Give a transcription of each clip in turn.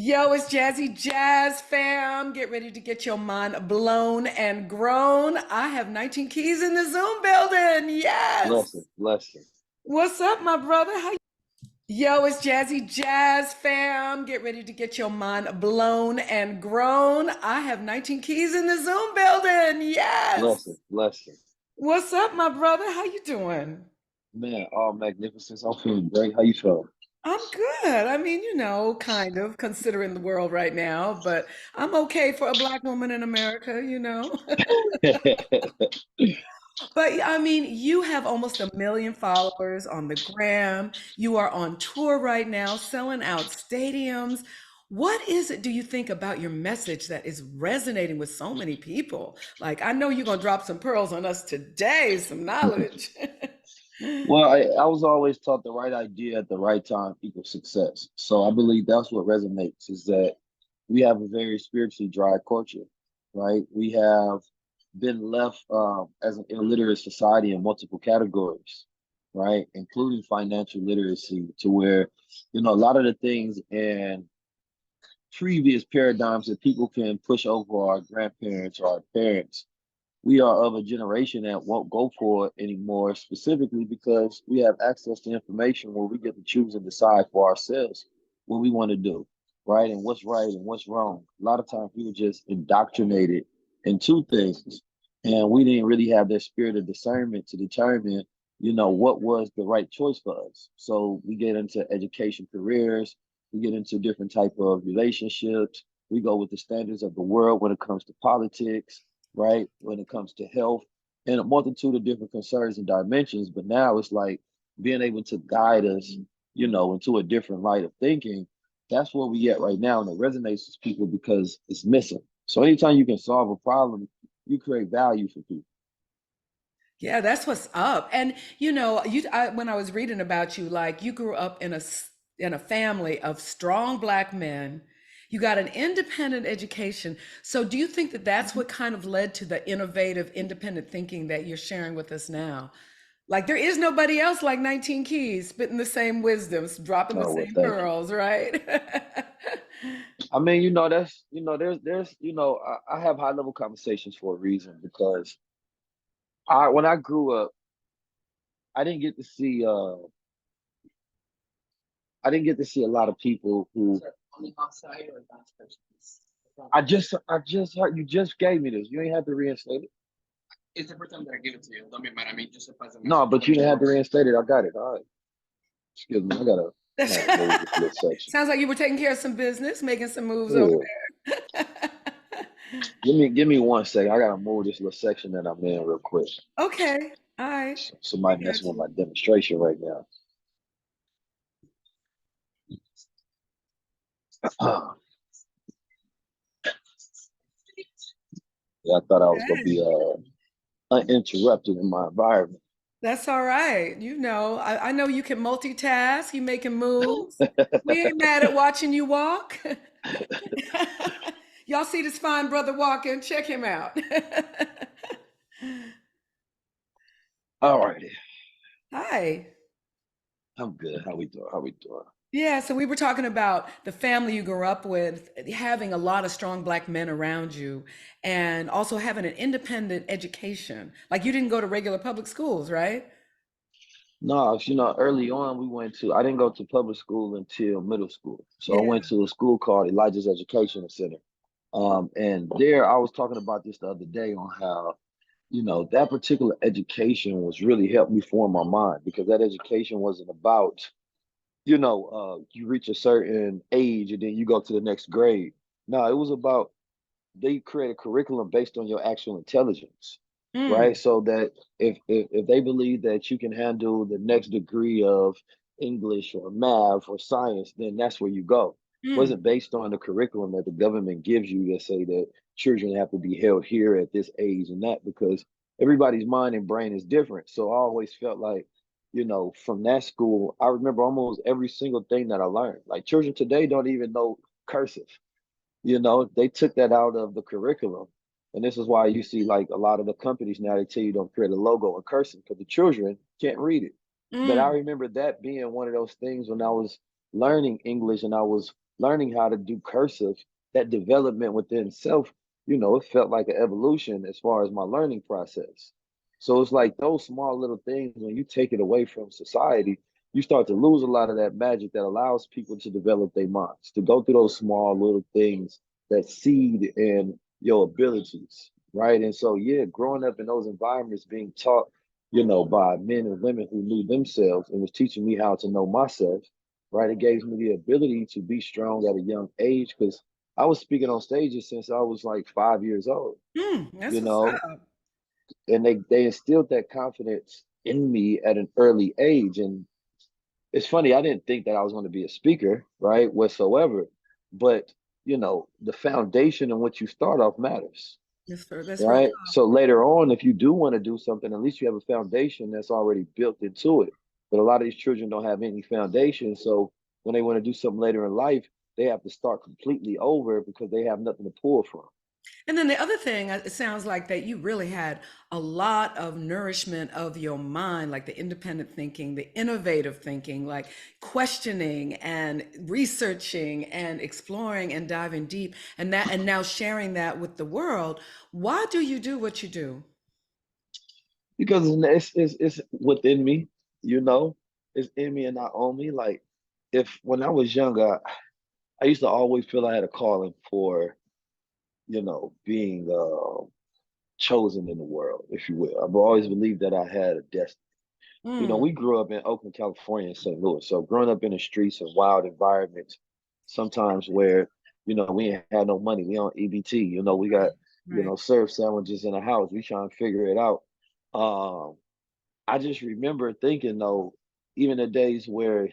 Yo, it's Jazzy Jazz fam. Get ready to get your mind blown and grown. I have 19 keys in the Zoom building. Blessing, Yes. blessing. What's up, my brother? Yo, it's Jazzy Jazz fam. Get ready to get your mind blown and grown. I have 19 keys in the Zoom building. Blessing, Yes. blessing. What's up, my brother? How you doing? Man, all magnificence. I'm feeling great. How you feel? I'm good. I mean, kind of considering the world right now, but I'm okay for a black woman in America. But I mean, you have almost 1 million followers on the gram. You are on tour right now, selling out stadiums. What is it, do you think, about your message that is resonating with so many people? Like, I know you're going to drop some pearls on us today, some knowledge. Well, I was always taught the right idea at the right time equals success. So I believe that's what resonates is that we have a very spiritually dry culture, right? We have been left as an illiterate society in multiple categories, right? Including financial literacy, to where, a lot of the things in previous paradigms that people can push over our grandparents or our parents, we are of a generation that won't go for it anymore, specifically because we have access to information where we get to choose and decide for ourselves what we want to do, right? And what's right and what's wrong. A lot of times we were just indoctrinated into things, and we didn't really have that spirit of discernment to determine, what was the right choice for us. So we get into education careers, we get into different type of relationships, we go with the standards of the world when it comes to politics, right? When it comes to health and a multitude of different concerns and dimensions. But now it's like being able to guide us, into a different light of thinking. That's where we at right now. And it resonates with people because it's missing. So anytime you can solve a problem, you create value for people. Yeah, that's what's up. And when I was reading about you, like you grew up in a family of strong black men. You got an independent education. So do you think that that's what kind of led to the innovative, independent thinking that you're sharing with us now? Like there is nobody else like 19 Keys, spitting the same wisdoms, dropping the Oh, well, same thank you. pearls, right? I mean, that's, there's, I have high level conversations for a reason because when I grew up, I didn't get to see, I didn't get to see a lot of people who I just heard you just gave me this. You ain't have to reinstate it. It's the first time that I give it to you. Don't be mad at me. Just pass the No, but you didn't have to reinstate it. I got it. All right. Excuse me. I gotta move this little section. Sounds like you were taking care of some business, making some moves over Yeah. there. Give me 1 second. I gotta move this little section that I'm in real quick. Okay. All right. I Somebody got messing with you. my demonstration right now. Yeah, I thought I was gonna be uninterrupted in my environment. That's all right. I know you can multitask, you making moves. We ain't mad at watching you walk. Y'all see this fine brother walking? Check him out. All righty. Hi. I'm good. How we doing? How we doing? Yeah, so we were talking about the family you grew up with, having a lot of strong black men around you, and also having an independent education. Like you didn't go to regular public schools, right? No, early on I didn't go to public school until middle school. So I Yeah. went to a school called Elijah's Educational Center. And there I was talking about this the other day on how, that particular education was really helped me form my mind because that education wasn't about, you reach a certain age and then you go to the next grade. No, it was about they create a curriculum based on your actual intelligence, right? Mm, So that if they believe that you can handle the next degree of English or math or science, then that's where you go. It mm, wasn't based on the curriculum that the government gives you that say that children have to be held here at this age and that because everybody's mind and brain is different. So I always felt like, from that school, I remember almost every single thing that I learned. Like children today don't even know cursive. They took that out of the curriculum. And this is why you see like a lot of the companies now they tell you don't create a logo in cursive because the children can't read it. But I mm. remember that being one of those things when I was learning English and I was learning how to do cursive, that development within self, it felt like an evolution as far as my learning process. So it's like those small little things, when you take it away from society, you start to lose a lot of that magic that allows people to develop their minds, to go through those small little things that seed in your abilities, right? And so, yeah, growing up in those environments, being taught, by men and women who knew themselves and was teaching me how to know myself, right? It gave me the ability to be strong at a young age because I was speaking on stages since I was like 5 years old, That's you what's know, up. and they instilled that confidence in me at an early age. And it's funny, I didn't think that I was going to be a speaker, right, whatsoever. But, the foundation in which you start off matters, That's real right? talk. So later on, if you do want to do something, at least you have a foundation that's already built into it. But a lot of these children don't have any foundation. So when they want to do something later in life, they have to start completely over because they have nothing to pull from. And then the other thing, it sounds like that you really had a lot of nourishment of your mind, like the independent thinking, the innovative thinking, like questioning and researching and exploring and diving deep, and now sharing that with the world. Why do you do what you do? Because it's within me, you know, it's in me and not on me. Like, if when I was younger, I used to always feel I had a calling for, being chosen in the world, if you will. I've always believed that I had a destiny. Mm, We grew up in Oakland, California, and St. Louis. So growing up in the streets and wild environments, sometimes where, we ain't had no money. We on EBT, we got, right. served sandwiches in the house. We trying to figure it out. Um, I just remember thinking though, even the days where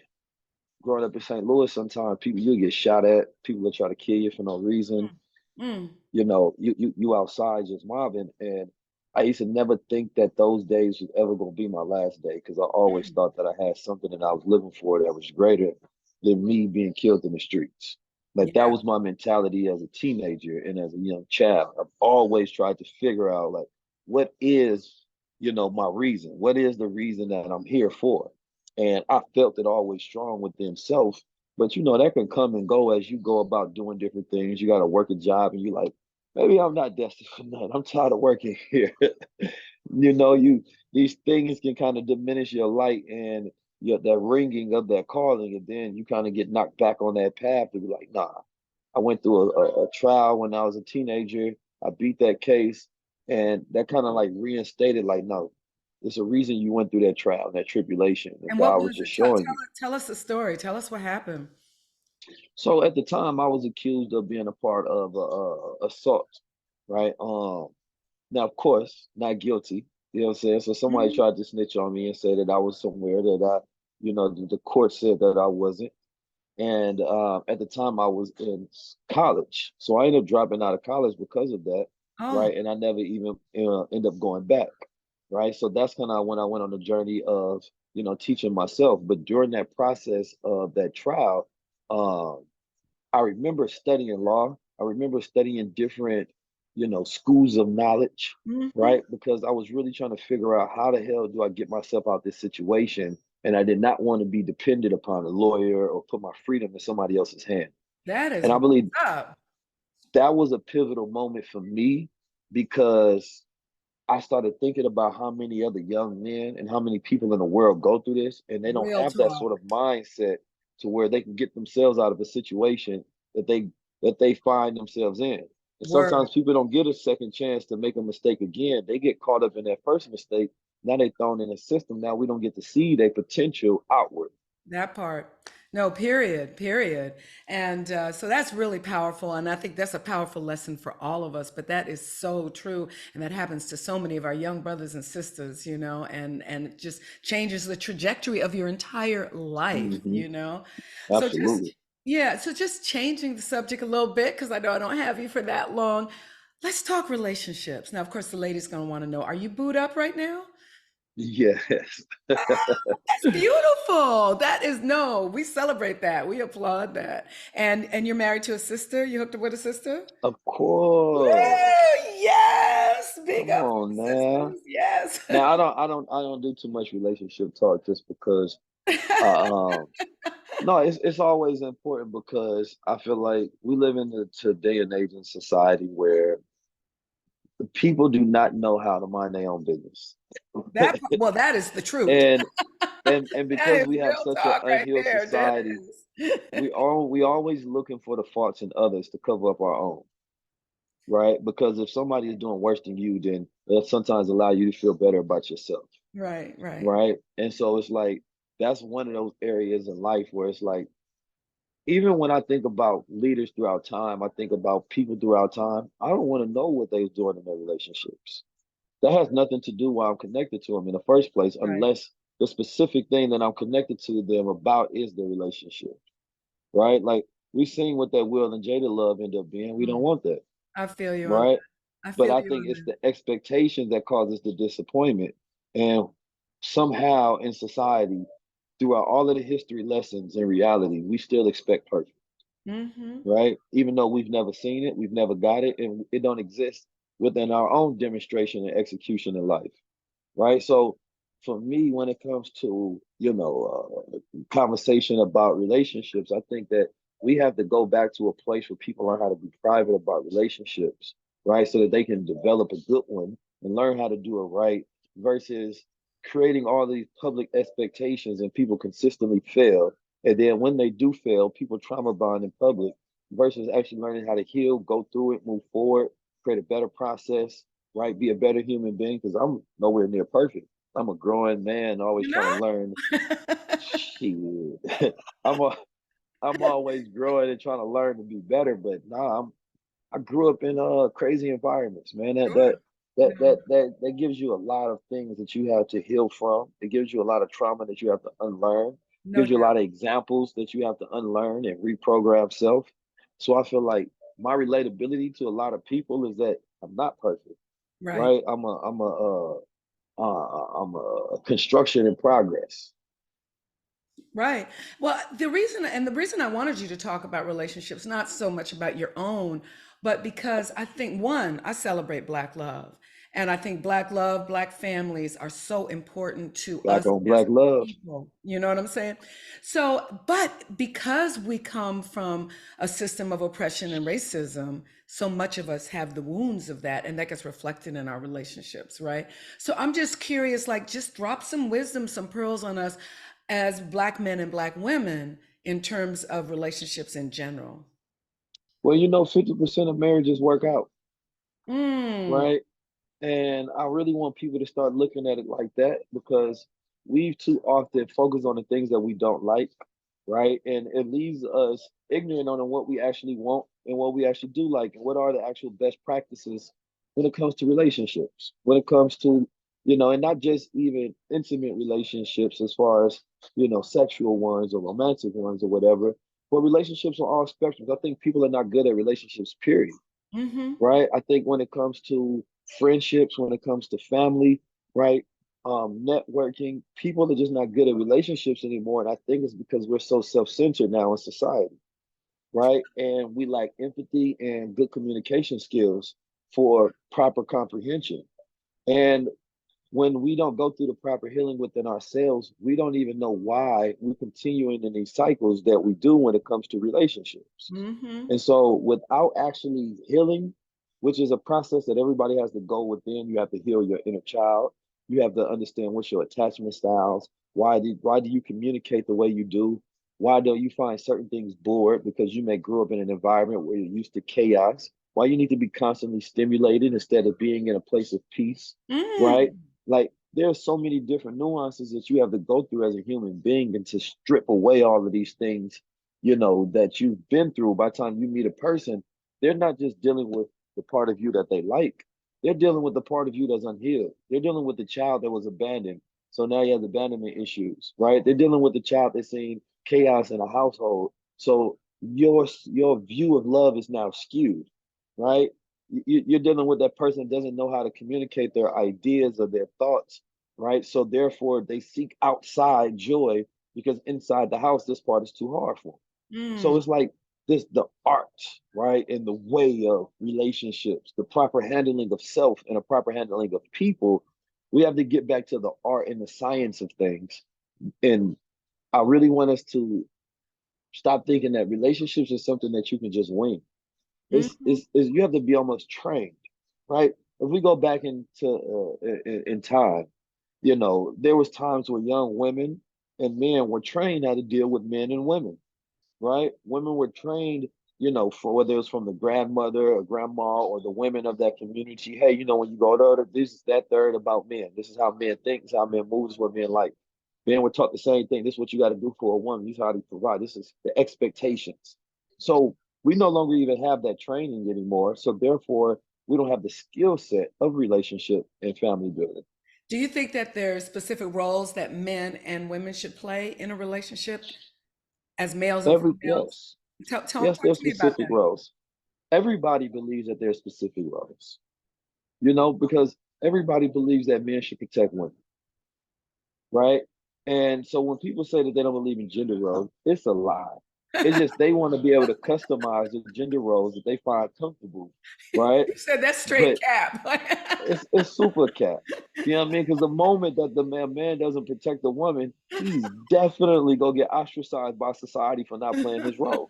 growing up in St. Louis, sometimes people you get shot at, people will try to kill you for no reason. Mm, You outside just mobbing. And I used to never think that those days was ever gonna be my last day because I always mm. thought that I had something that I was living for that was greater than me being killed in the streets. Like that Yeah. was my mentality as a teenager and as a young child. I've always tried to figure out like what is, my reason? What is the reason that I'm here for? And I felt it always strong within self. But that can come and go as you go about doing different things. You got to work a job and you like, maybe I'm not destined for nothing. I'm tired of working here. These things can kind of diminish your light and that ringing of that calling, and then you kind of get knocked back on that path to be like, nah. I went through a trial when I was a teenager. I beat that case, and that kind of like reinstated, like, no, there's a reason you went through that trial, that tribulation, and And what God was was just it? showing you. Tell us the story. Tell us what happened. So at the time, I was accused of being a part of assault, right? Now, of course, not guilty. You know what I'm saying? So somebody Mhm. tried to snitch on me and say that I was somewhere that the court said that I wasn't. And at the time, I was in college. So I ended up dropping out of college because of that, Oh, right? And I never even end up going back, right? So that's kind of when I went on the journey of, teaching myself. But during that process of that trial, um, I remember studying law. I remember studying different, schools of knowledge, mhm. right? Because I was really trying to figure out how the hell do I get myself out this situation. And I did not want to be dependent upon a lawyer or put my freedom in somebody else's hand. That is And I what's believe up. that was a pivotal moment for me because I started thinking about how many other young men and how many people in the world go through this, and they don't Real have that talk. sort of mindset to where they can get themselves out of a situation that they find themselves in. And Word. sometimes people don't get a second chance to make a mistake again. They get caught up in that first mistake. Now they thrown in a system. Now we don't get to see their potential outward. That part. No, period, period. And so that's really powerful. And I think that's a powerful lesson for all of us. But that is so true. And that happens to so many of our young brothers and sisters, and it just changes the trajectory of your entire life, Hmm. So just, Absolutely. yeah, so just changing the subject a little bit, because I know I don't have you for that long. Let's talk relationships. Now, of course, the ladies going to want to know, are you booed up right now? Yes. That's beautiful. That is no, we celebrate that. We applaud that. And you're married to a sister? You hooked up with a sister? Of Woo! course. Yes. Big Come up to on the now. sisters. Yes. Now I don't do too much relationship talk just because uh, um No, it's always important because I feel like we live in a today and age in society where the people do not know how to mind their own business. Well, that is the truth. And and That because is we have real such an talk right unhealed there. That society, is. we always looking for the faults in others to cover up our own, right? Because if somebody is doing worse than you, then they'll sometimes allow you to feel better about yourself, Right, right, right? And so it's like that's one of those areas in life where it's like even when I think about leaders throughout time, I think about people throughout time. I don't want to know what they're doing in their relationships. That has nothing to do why I'm connected to them in the first place, right. unless the specific thing that I'm connected to them about is the relationship, right? Like we seen what that Will and Jada love end up being. We don't Mm, want that, I feel you on right? I But feel I you think on it's that. the expectations that causes the disappointment. And somehow in society, throughout all of the history lessons in reality, we still expect perfect, Hmm. right? Even though we've never seen it, we've never got it, and it don't exist within our own demonstration and execution in life, right? So for me, when it comes to conversation about relationships, I think that we have to go back to a place where people learn how to be private about relationships, right? So that they can develop a good one and learn how to do it right versus creating all these public expectations and people consistently fail. And then when they do fail, people trauma bond in public versus actually learning how to heal, go through it, move forward, create a better process, right? Be a better human being because I'm nowhere near perfect. I'm a growing man, always You trying to know? learn. Shit. I'm a, I'm always growing and trying to learn to be better. But nah, I grew up in crazy environments, man. Sure. No, That gives you a lot of things that you have to heal from. It gives you a lot of trauma that you have to unlearn. no Gives you a doubt. lot of examples that you have to unlearn and reprogram self. So I feel like my relatability to a lot of people is that I'm not perfect, Right. right? I'm a construction in progress. Right. Well, the reason I wanted you to talk about relationships, not so much about your own, but because I think one, I celebrate Black love. And I think Black love, Black families are so important to Black us on as black love. people. You know what I'm saying? So, but because we come from a system of oppression and racism, so much of us have the wounds of that, and that gets reflected in our relationships, right? So I'm just curious, like, just drop some wisdom, some pearls on us as Black men and Black women in terms of relationships in general. Well, 50% of marriages work out, Mm, right? And I really want people to start looking at it like that because we too often focus on the things that we don't like, right? And it leaves us ignorant on what we actually want and what we actually do like and what are the actual best practices when it comes to relationships, when it comes to, and not just even intimate relationships as far as, sexual ones or romantic ones or whatever, but relationships on all spectrums. I think people are not good at relationships, period, hmm. right? I think when it comes to friendships, when it comes to family, right? Networking, people are just not good at relationships anymore. And I think it's because we're so self-centered now in society, right? And we lack empathy and good communication skills for proper comprehension. And when we don't go through the proper healing within ourselves, we don't even know why we're continuing in these cycles that we do when it comes to relationships. Hmm. And so, without actually healing, which is a process that everybody has to go within, you have to heal your inner child. You have to understand what's your attachment styles. Why do you communicate the way you do? Why do you find certain things bored? Because you may grow up in an environment where you're used to chaos. Why you need to be constantly stimulated instead of being in a place of peace, right? Mm. Like there's so many different nuances that you have to go through as a human being and to strip away all of these things, that you've been through. By the time you meet a person, they're not just dealing with the part of you that they like. They're dealing with the part of you that's unhealed. They're dealing with the child that was abandoned. So now you have abandonment issues, right? They're dealing with the child that's seen chaos in a household. So your view of love is now skewed, right? You're dealing with that person that doesn't know how to communicate their ideas or their thoughts, right? So therefore they seek outside joy because inside the house this part is too hard for them. So Mm. it's like this the art, right? And the way of relationships, the proper handling of self and a proper handling of people. We have to get back to the art and the science of things. And I really want us to Stop thinking that relationships is something that you can just wing. Hmm. It's you have to be almost trained, right? If we go back into in time, there was times where young women and men were trained how to deal with men and women, right? Women were trained, for whether it was from the grandmother or grandma or the women of that community. Hey, when you go to this is that third about men. This is how men think. This is how men move. This is what men like. Men were taught the same thing. This is what you got to do for a woman. This is how to provide. This is the expectations. So we no longer even have that training anymore. So therefore, we don't have the skill set of relationship and family building. Do you think that there's specific roles that men and women should play in a relationship as males and females? Yes, Talk yes, there's to me about specific that. roles. Everybody believes that there's specific roles, because everybody believes that men should protect women, right? And so when people say that they don't believe in gender roles, it's a lie. It's just they want to be able to customize the gender roles that they find comfortable, right? You said that's straight But cap. it's super cat. You know what I mean? Because the moment that the man doesn't protect the woman, he's definitely gonna get ostracized by society for not playing his role,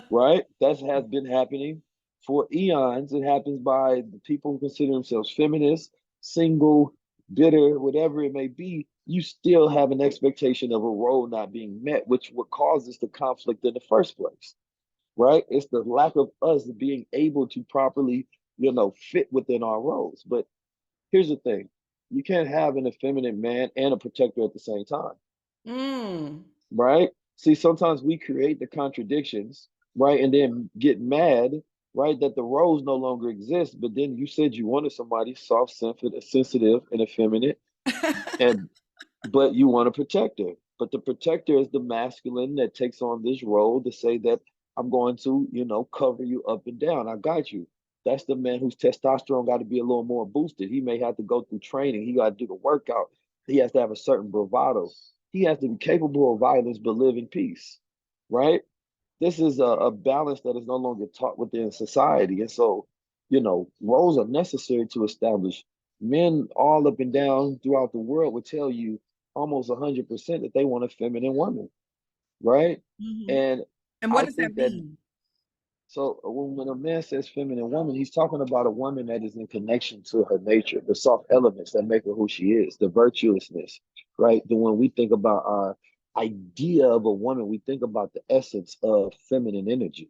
right? That has been happening for eons. It happens by the people who consider themselves feminists, single, bitter, whatever it may be. You still have an expectation of a role not being met, which what causes the conflict in the first place, right? It's the lack of us being able to properly, fit within our roles. But here's the thing: you can't have an effeminate man and a protector at the same time, Mm. right? See, sometimes we create the contradictions, right? And then get mad, right? That the roles no longer exist. But then you said you wanted somebody soft, sensitive, and effeminate, and but you want a protector. But the protector is the masculine that takes on this role to say that I'm going to, cover you up and down. I got you. That's the man whose testosterone got to be a little more boosted. He may have to go through training. He got to do the workout. He has to have a certain bravado. He has to be capable of violence but live in peace, right? This is a balance that is no longer taught within society. And so, roles are necessary to establish. Men all up and down throughout the world would tell you almost 100% that they want a feminine woman, right? Hmm. And And what I does that think that mean? so when a man says feminine woman, he's talking about a woman that is in connection to her nature, the soft elements that make her who she is, the virtuousness, right? Then when we think about our idea of a woman, we think about the essence of feminine energy,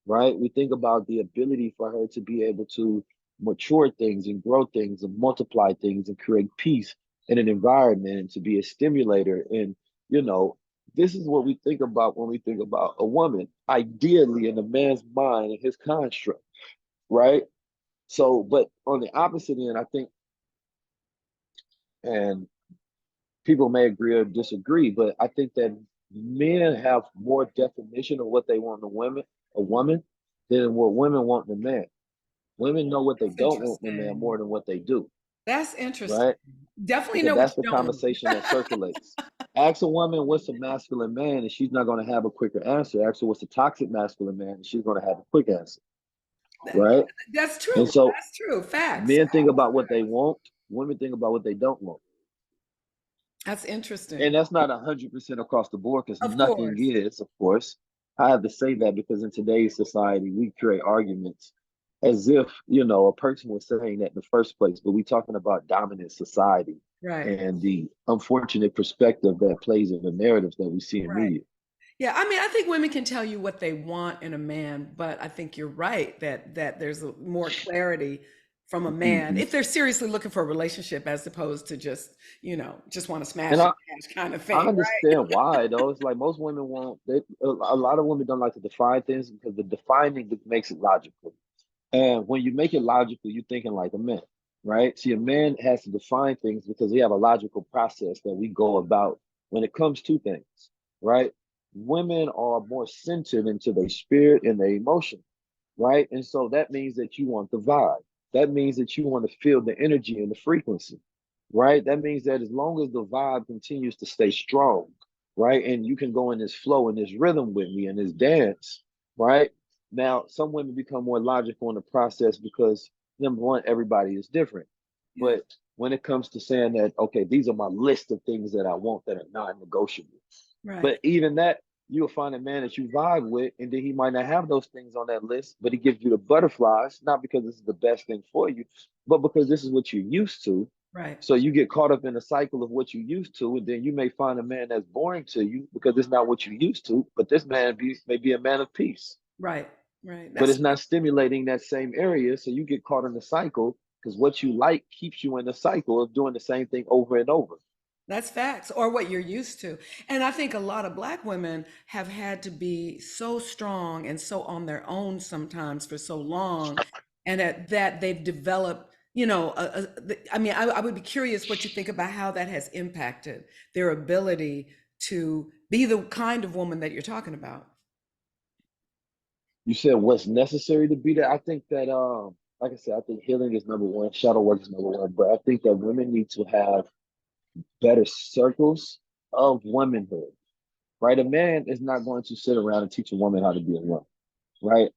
right? We think about the ability for her to be able to mature things and grow things and multiply things and create peace in an environment and to be a stimulator. And, you know, this is what we think about when we think about a woman, ideally in a man's mind and his construct, right? So, but on the opposite end, I think, and people may agree or disagree, but I think that men have more definition of what they want in a woman, than what women want in a man. Women know what they That's don't want in a man interesting. more than what they do, That's interesting. right? Definitely Because know what that's you the don't want. conversation that circulates. Ask a woman what's a masculine man, and she's not going to have a quicker answer. Ask her what's a toxic masculine man, and she's going to have a quick answer, right? That's And true. so That's true. Facts. men think about what they want, women think about what they don't want. That's And interesting. that's not 100% across the board because Of nothing course. is, of course. I have to say that because in today's society, we create arguments as if, a person was saying that in the first place, but we're talking about dominant society Right. and the unfortunate perspective that plays in the narratives that we see in Right. media. Yeah, I mean, I think women can tell you what they want in a man, but I think you're right that there's more clarity from a man Mhm. if they're seriously looking for a relationship as opposed to just, just want to And smash and I, cash kind of I thing, right? understand why though. It's like most women want a lot of women don't like to define things because the defining makes it logical. And when you make it logical, you're thinking like a man, right? See, a man has to define things because we have a logical process that we go about when it comes to things, right? Women are more centered into their spirit and their emotion, right? And so that means that you want the vibe. That means that you want to feel the energy and the frequency, right? That means that as long as the vibe continues to stay strong, right? And you can go in this flow and this rhythm with me and this dance, right? Now, some women become more logical in the process because number one, everybody is different. Yeah, But when it comes to saying that, okay, these are my list of things that I want that are non-negotiable. right. But even that, you'll find a man that you vibe with, and then he might not have those things on that list, but he gives you the butterflies, not because this is the best thing for you, but because this is what you're used to. Right. So you get caught up in the cycle of what you used to, and then you may find a man that's boring to you because it's not what you used to. But this may be a man of peace, Right. Right. but That's it's not stimulating that same area. So you get caught in the cycle because what you like keeps you in the cycle of doing the same thing over and over. That's facts, or what you're used to. And I think a lot of Black women have had to be so strong and so on their own sometimes for so long, and at that they've developed, I mean, I would be curious what you think about how that has impacted their ability to be the kind of woman that you're talking about. You said what's necessary to be there. I think that like I said, I think healing is number one, shadow work is number one, but I think that women need to have better circles of womanhood. Right? A man is not going to sit around and teach a woman how to be a woman. Right?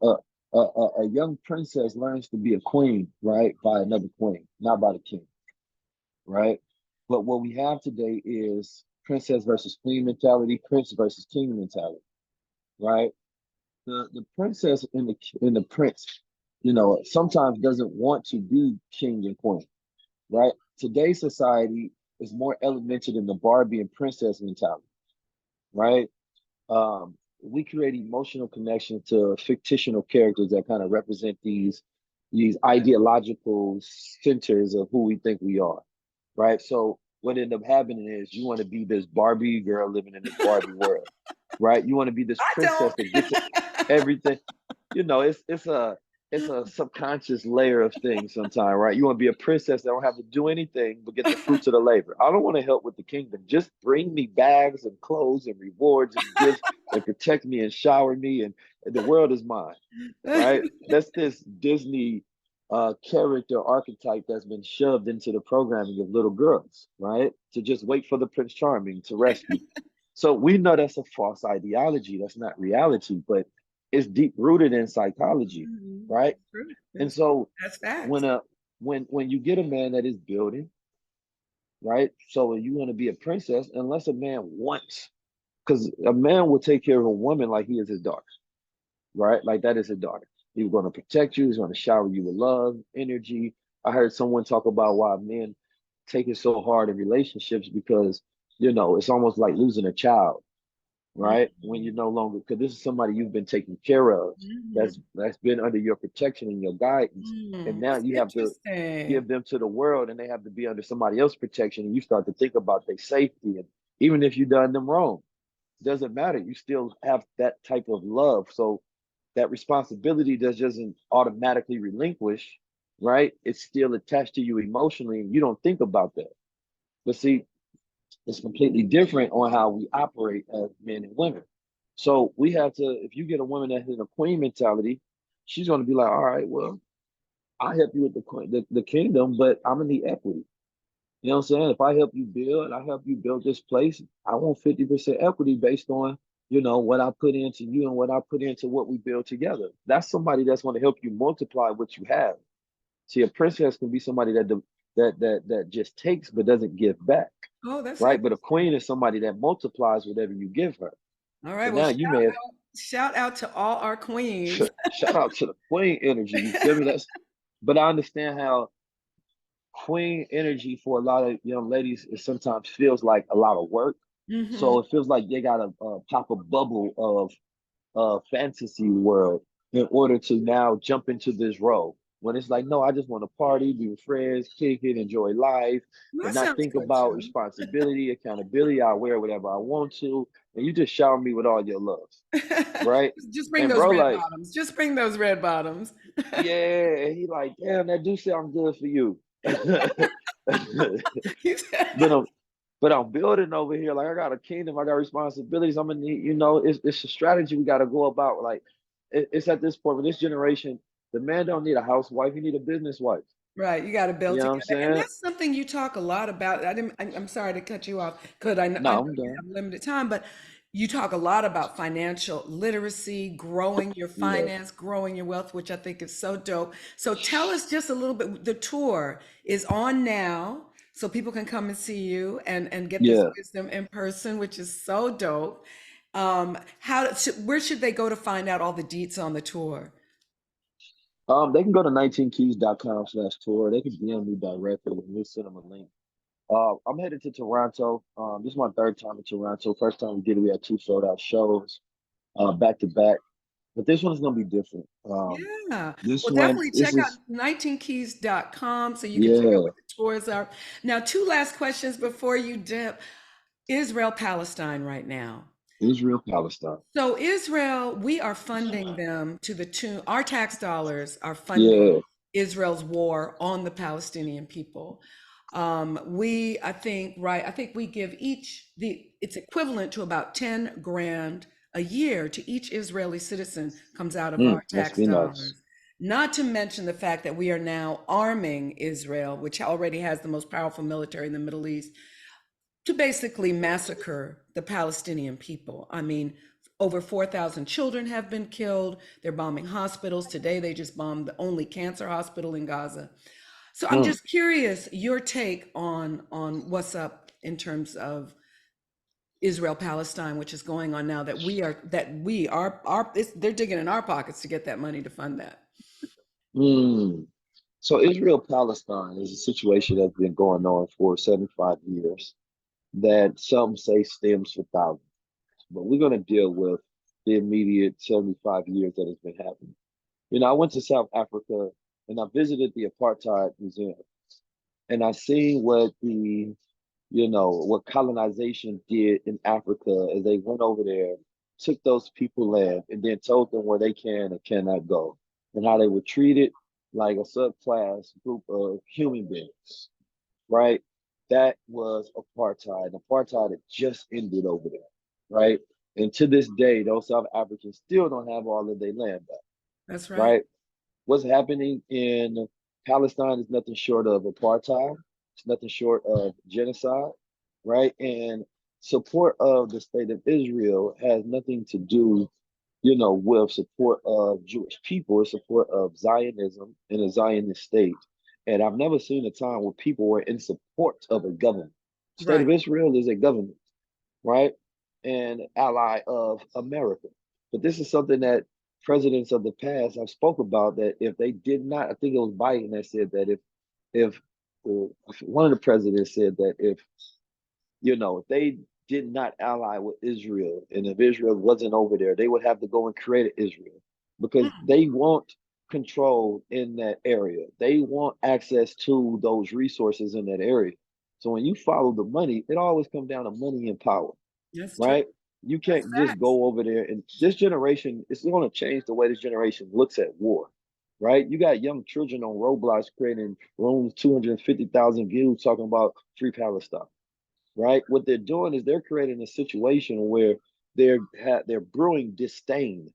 A young princess learns to be a queen, right, by another queen, not by the king, right? But what we have today is princess versus queen mentality, prince versus king mentality, right? The princess and the prince, sometimes doesn't want to be king and queen, right? Today's society is more elemented in the Barbie and princess mentality, right? We create emotional connection to fictional characters that kind of represent these ideological centers of who we think we are, right? So what end up happening is you want to be this Barbie girl living in this Barbie world, right? You want to be this I princess don't. that gets everything. It's a subconscious layer of things sometimes, right? You want to be a princess that don't have to do anything but get the fruits of the labor. I don't want to help with the kingdom. Just bring me bags and clothes and rewards and gifts and protect me and shower me and the world is mine, right? That's this Disney character archetype that's been shoved into the programming of little girls, right? To just wait for the Prince Charming to rescue. So we know that's a false ideology. That's not reality, but it's deep rooted in psychology, Mhm. right? True. And so That's facts. when a when you get a man that is building, right? So you want to be a princess, unless a man wants, because a man will take care of a woman like he is his daughter, right? Like that is his daughter. He's going to protect you. He's going to shower you with love, energy. I heard someone talk about why men take it so hard in relationships because it's almost like losing a child, right? When Mhm. you're no longer, because this is somebody you've been taking care of, Mhm. that's been under your protection and your guidance, and now That's you have to interesting. give them to the world, and they have to be under somebody else's protection, and you start to think about their safety, and even if you've done them wrong, doesn't matter. You still have that type of love, so that responsibility doesn't automatically relinquish, right? It's still attached to you emotionally, and you don't think about that. But see, it's completely different on how we operate as men and women. So we have to, if you get a woman that has a queen mentality, she's going to be like, all right, well, I help you with the kingdom, but I'm gonna need equity. You know what I'm saying? If I help you build, I help you build this place. I want 50% equity based on, what I put into you and what I put into what we build together. That's somebody that's going to help you multiply what you have. See, a princess can be somebody that just takes but doesn't give back, Oh, that's right? But a interesting. queen is somebody that multiplies whatever you give her. All So right. Well, now you may have shout out to all our queens. shout out to the queen energy. You feel me? But I understand how queen energy for a lot of young ladies it sometimes feels like a lot of work. Hmm. So it feels like they gotta pop a bubble of fantasy world in order to now jump into this role. When it's like, no, I just want to party, be with friends, kick it, enjoy life, and That not sounds think good about too. responsibility, accountability. I wear whatever I want to, and you just shower me with all your love, right? Just bring And those bro, red like, bottoms. Just bring those red bottoms. yeah, and he like, damn, that do sound good for you. You said- But I'm building over here. Like I got a kingdom, I got responsibilities. I'm gonna need, it's a strategy we got to go about. Like it's at this point with this generation, the man don't need a housewife, he need a business wife. Right, you got to You build know what I'm together, and saying? that's something you talk a lot about. I'm sorry to cut you off because I No, know I'm you done. have limited time, but you talk a lot about financial literacy, growing your Yeah, finance, growing your wealth, which I think is so dope. So tell us just a little bit. The tour is on now, so people can come and see you and get this yeah. wisdom in person, which is so dope. Where should they go to find out all the deets on the tour? They can go to 19keys.com/tour. They can DM me directly and we'll send them a link. I'm headed to Toronto. This is my third time in Toronto. First time we did it, we had two sold out shows, back to back. But this one's gonna be different. Yeah. This Well, one, definitely this check out is 19keys.com so you can check out yeah, what the tours are. Now, two last questions before you dip. Israel, Palestine right now. Israel, Palestine. So Israel, we are funding them to the tune, our tax dollars are funding Yeah. Israel's war on the Palestinian people. I think, right, I think we give it's equivalent to about 10 grand a year to each Israeli citizen comes out of our Must tax be nice. dollars. Not to mention the fact that we are now arming Israel, which already has the most powerful military in the Middle East, to basically massacre the Palestinian people. I mean, over 4,000 children have been killed. They're bombing hospitals. Today, they just bombed the only cancer hospital in Gaza. So I'm Mm, just curious your take on what's up in terms of Israel Palestine, which is going on now they're digging in our pockets to get that money to fund that. mm. So Israel, Palestine is a situation that's been going on for 75 years that some say stems for thousands. But we're going to deal with the immediate 75 years that has been happening. I went to South Africa and I visited the Apartheid Museum and I seen what colonization did in Africa as they went over there, took those people land, and then told them where they can and cannot go, and how they were treated like a subclass group of human beings, right? That was apartheid. Apartheid had just ended over there, right? And to this day, those South Africans still don't have all of their land back, That's right. right? What's happening in Palestine is nothing short of apartheid. It's nothing short of genocide, right? And support of the state of Israel has nothing to do, with support of Jewish people, it's support of Zionism and a Zionist state. And I've never seen a time where people were in support of a government. State Right. of Israel is a government, right? And ally of America. But this is something that presidents of the past have spoke about that if they did not, I think it was Biden that said that if one of the presidents said that if they did not ally with Israel and if Israel wasn't over there, they would have to go and create Israel because Mm, they want control in that area. They want access to those resources in that area. So when you follow the money, it always comes down to money and power, that's true. right? You That's can't just facts. go over there and this generation, it's going to change the way this generation looks at war, right? You got young children on Roblox creating rooms, 250,000 views talking about free Palestine, right? What they're doing is they're creating a situation where they're brewing disdain,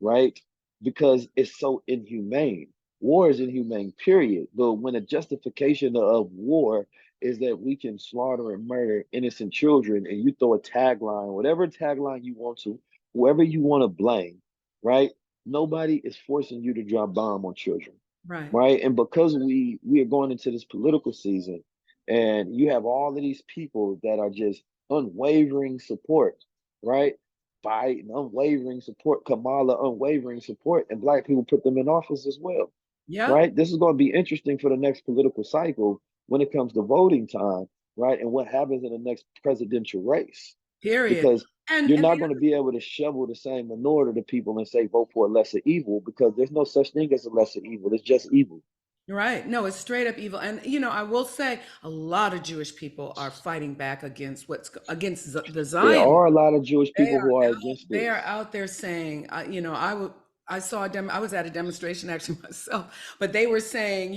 right? Because it's so inhumane. War is inhumane, period. But when a justification of war is that we can slaughter and murder innocent children, and you throw a tagline, whatever tagline you want to, whoever you want to blame, right? Nobody is forcing you to drop bomb on children, Right. right? And because we are going into this political season, and you have all of these people that are just unwavering support, right? Biden, unwavering support, Kamala, unwavering support, and black people put them in office as well, Yep. right? This is going to be interesting for the next political cycle when it comes to voting time, right? And what happens in the next presidential race, Period. because you're And not going to be able to shovel the same manure to the people and say vote for a lesser evil because there's no such thing as a lesser evil. It's just evil. right. No, it's straight up evil. And I will say a lot of Jewish people are fighting back against against the There Zionists. are a lot of Jewish They people are who are against they are this. out there saying, I was at a demonstration actually myself, but they were saying,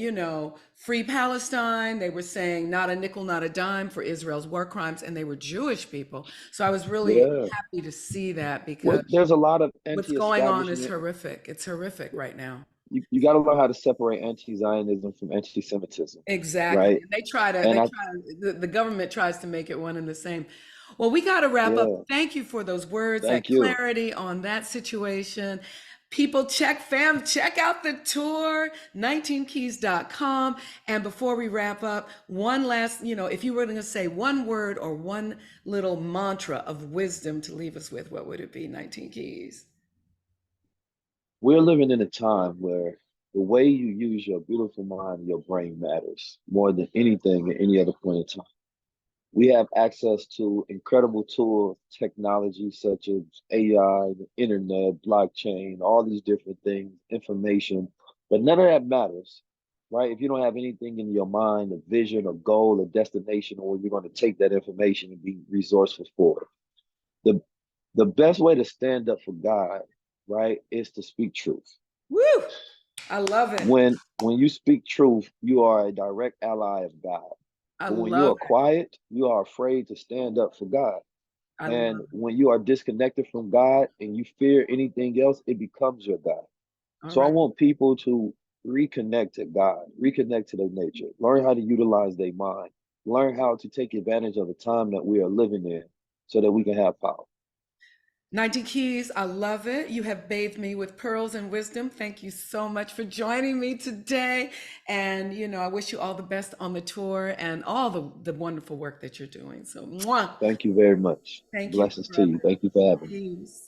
free Palestine. They were saying not a nickel, not a dime for Israel's war crimes, and they were Jewish people. So I was really Yeah. happy to see that Well, because there's a lot of what's going on is anti-establishment. horrific. It's horrific right now. You got to learn how to separate anti-Zionism from anti-Semitism, Exactly. right? And And I, the government tries to make it one and the same. Well, we got to wrap up. yeah, Thank you for those words, that thank you. clarity on that situation. People, check out the tour, 19keys.com. And before we wrap up, one last, if you were going to say one word or one little mantra of wisdom to leave us with, what would it be, 19 Keys? We're living in a time where the way you use your beautiful mind and your brain matters more than anything at any other point in time. We have access to incredible tools, technology such as AI, the internet, blockchain, all these different things, information, but none of that matters, right? If you don't have anything in your mind, a vision, a goal, a destination, or where you're going to take that information and be resourceful for it. The the best way to stand up for God, right, is to speak truth. Woo! I love it. When you speak truth, you are a direct ally of God. I But when you love are it. quiet, you are afraid to stand up for God. I And love it. when you are disconnected from God and you fear anything else, it becomes your God. All So I right. want people to reconnect to God, reconnect to their nature, learn how to utilize their mind, learn how to take advantage of the time that we are living in so that we can have power. 19 Keys, I love it. You have bathed me with pearls and wisdom. Thank you so much for joining me today. And, I wish you all the best on the tour and all the wonderful work that you're doing. So, mwah, Thank you very much. thank you, Blessings to brother. you. Thank you for having me. Peace.